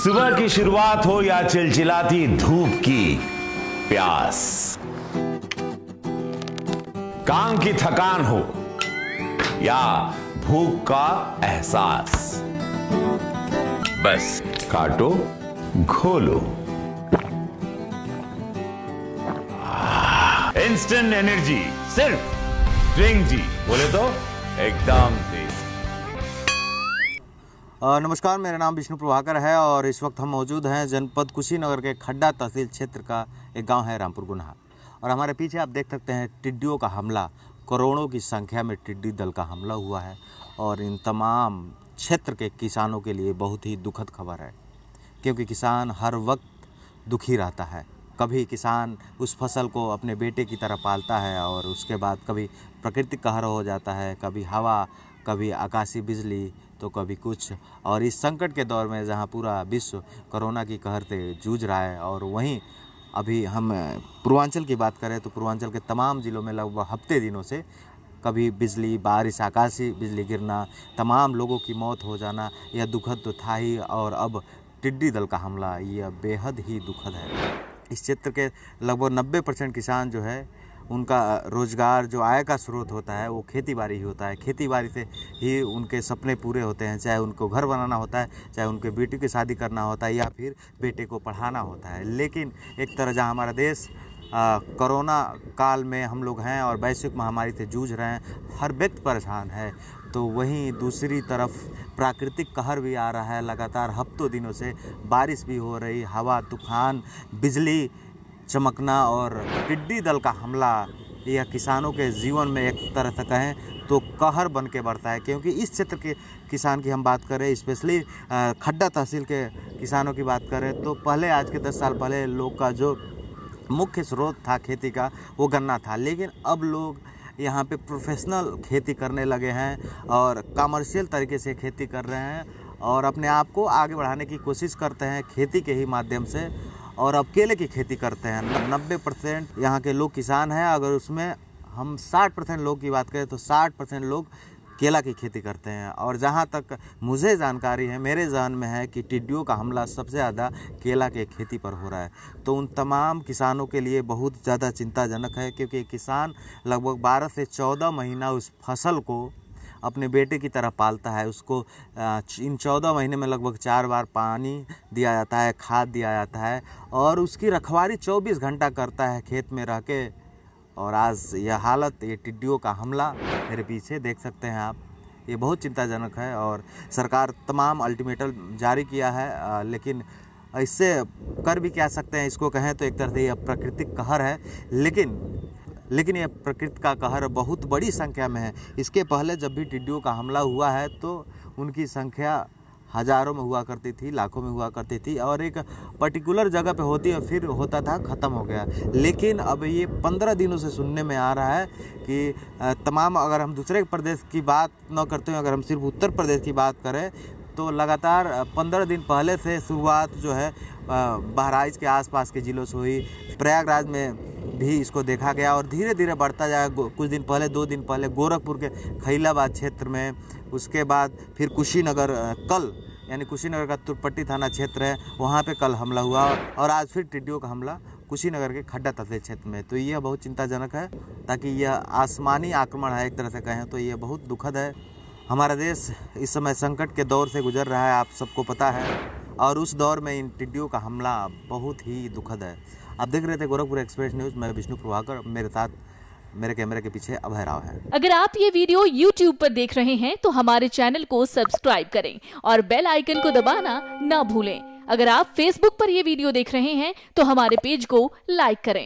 सुबह की शुरुआत हो या चिलचिलाती धूप की प्यास, काम की थकान हो या भूख का एहसास, बस काटो घोलो। इंस्टेंट एनर्जी सिर्फ ड्रिंक जी, बोले तो एकदम देसी। नमस्कार, मेरा नाम विष्णु प्रभाकर है और इस वक्त हम मौजूद हैं जनपद कुशीनगर के खड्डा तहसील क्षेत्र का एक गांव है रामपुर गुन्हा। और हमारे पीछे आप देख सकते हैं टिड्डियों का हमला, करोड़ों की संख्या में टिड्डी दल का हमला हुआ है और इन तमाम क्षेत्र के किसानों के लिए बहुत ही दुखद खबर है, क्योंकि किसान हर वक्त दुखी रहता है। कभी किसान उस फसल को अपने बेटे की तरह पालता है और उसके बाद कभी प्राकृतिक कहर हो जाता है, कभी हवा, कभी आकाशीय बिजली, तो कभी कुछ। और इस संकट के दौर में जहां पूरा विश्व कोरोना की कहर से जूझ रहा है, और वहीं अभी हम पूर्वांचल की बात करें तो पूर्वांचल के तमाम ज़िलों में लगभग हफ्ते दिनों से कभी बिजली, बारिश, आकाशीय बिजली गिरना, तमाम लोगों की मौत हो जाना, यह दुखद तो था ही। और अब टिड्डी दल का हमला, यह बेहद ही दुखद है। इस क्षेत्र के लगभग 90% किसान जो है, उनका रोज़गार, जो आय का स्रोत होता है, वो खेती बाड़ी ही होता है। खेती बाड़ी से ही उनके सपने पूरे होते हैं, चाहे उनको घर बनाना होता है, चाहे उनके बेटी की शादी करना होता है, या फिर बेटे को पढ़ाना होता है। लेकिन एक तरह जहाँ हमारा देश कोरोना काल में हम लोग हैं और वैश्विक महामारी से जूझ रहे हैं, हर व्यक्ति परेशान है, तो वहीं दूसरी तरफ प्राकृतिक कहर भी आ रहा है। लगातार हफ्तों दिनों से बारिश भी हो रही, हवा, तूफान, बिजली चमकना और टिड्डी दल का हमला, यह किसानों के जीवन में एक तरह से कहें तो कहर बन के बढ़ता है। क्योंकि इस क्षेत्र के किसान की हम बात करें, स्पेशली खड्डा तहसील के किसानों की बात करें, तो पहले, आज के 10 साल पहले, लोग का जो मुख्य स्रोत था खेती का, वो गन्ना था। लेकिन अब लोग यहाँ पे प्रोफेशनल खेती करने लगे हैं और कमर्शियल तरीके से खेती कर रहे हैं और अपने आप को आगे बढ़ाने की कोशिश करते हैं खेती के ही माध्यम से, और अब केले की खेती करते हैं। 90% यहाँ के लोग किसान हैं। अगर उसमें हम 60% लोग की बात करें तो 60% लोग केला की खेती करते हैं। और जहाँ तक मुझे जानकारी है, मेरे ज़हन में है कि टिड्डियों का हमला सबसे ज़्यादा केला के खेती पर हो रहा है। तो उन तमाम किसानों के लिए बहुत ज़्यादा चिंताजनक है, क्योंकि किसान लगभग 12 से 14 महीना उस फसल को अपने बेटे की तरह पालता है। उसको इन 14 महीने में लगभग 4 बार पानी दिया जाता है, खाद दिया जाता है, और उसकी रखवाली 24 घंटा करता है खेत में रह के। और आज यह हालत, ये टिड्डियों का हमला मेरे पीछे देख सकते हैं आप, ये बहुत चिंताजनक है। और सरकार तमाम अल्टीमेटम जारी किया है, लेकिन इससे कर भी क्या सकते हैं, इसको कहें तो एक तरह से यह प्राकृतिक कहर है। लेकिन यह प्रकृति का कहर बहुत बड़ी संख्या में है। इसके पहले जब भी टिड्डियों का हमला हुआ है तो उनकी संख्या हज़ारों में हुआ करती थी, लाखों में हुआ करती थी, और एक पर्टिकुलर जगह पे होती है, फिर होता था, ख़त्म हो गया। लेकिन अब ये 15 दिनों से सुनने में आ रहा है कि तमाम, अगर हम दूसरे प्रदेश की बात न करते हुए अगर हम सिर्फ उत्तर प्रदेश की बात करें, तो लगातार 15 दिन पहले से शुरुआत जो है बहराइच के आसपास के ज़िलों से हुई। प्रयागराज में भी इसको देखा गया और धीरे धीरे बढ़ता जाएगा। कुछ दिन पहले, 2 दिन पहले गोरखपुर के खैलाबाद क्षेत्र में, उसके बाद फिर कुशीनगर, कल यानी कुशीनगर का तुरपट्टी थाना क्षेत्र है, वहाँ पे कल हमला हुआ, और आज फिर टिड्डियों का हमला कुशीनगर के खड्डा तहसील क्षेत्र में। तो यह बहुत चिंताजनक है, ताकि यह आसमानी आक्रमण है, एक तरह से कहें तो यह बहुत दुखद है। हमारा देश इस समय संकट के दौर से गुजर रहा है, आप सबको पता है, और उस दौर में इन टिड्डियों का हमला बहुत ही दुखद है। आप देख रहे थे गोरखपुर एक्सप्रेस न्यूज़, मैं विष्णु प्रभाकर, मेरे साथ मेरे कैमरे के पीछे अभय राव है। अगर आप ये वीडियो YouTube पर देख रहे हैं तो हमारे चैनल को सब्सक्राइब करें और बेल आइकन को दबाना ना भूलें। अगर आप Facebook पर ये वीडियो देख रहे हैं तो हमारे पेज को लाइक करें।